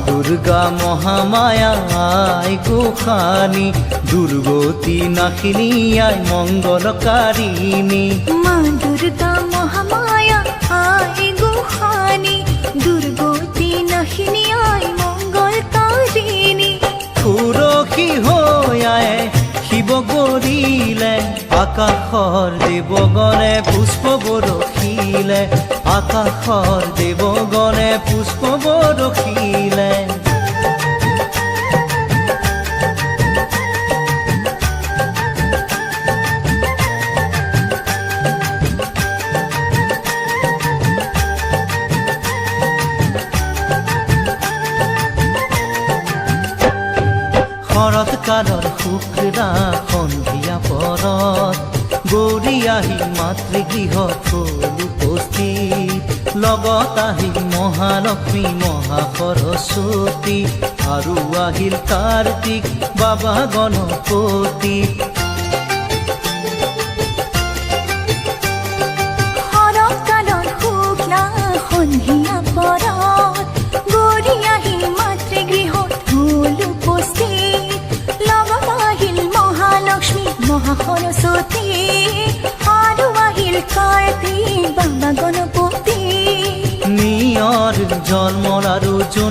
দুৰ্গা মহামায়া আই গোসানী, দুৰ্গতি নাশিনী আই মঙ্গলকাৰিণী। মা দুৰ্গা মহামায়া আই গোসানী, দুৰ্গতি নাশিনী আই মঙ্গলকাৰিণী। সুৰসী হৈ আয়ে শিৱ গৰিলে, আকাশৰ দেৱগণে পুষ্প বৰষিলে, আকাশৰ দেৱগণে পুষ্প বৰষিলে। শৰৎ কালৰ শুক্লা সন্ধিয়া পৰত, গৌৰী আহিল মাতৃগৃহত হ'ল উপস্থিত। লগত আহিল মহালক্ষ্মী মহা সৰস্বতী, আৰু আহিল কাৰ্তিক বাবা গণপতি। শৰৎ কালৰ শুক্লা সন্ধিয়া পৰত, গৌৰী আহিল মাতৃগৃহত হ'ল উপস্থিত। লগত আহিল মহালক্ষ্মী মহা সৰস্বতী, আৰু আহিল কাৰ্তিক বাবা গণপতি। নিয়ৰ জন্মৰ আৰু জোনা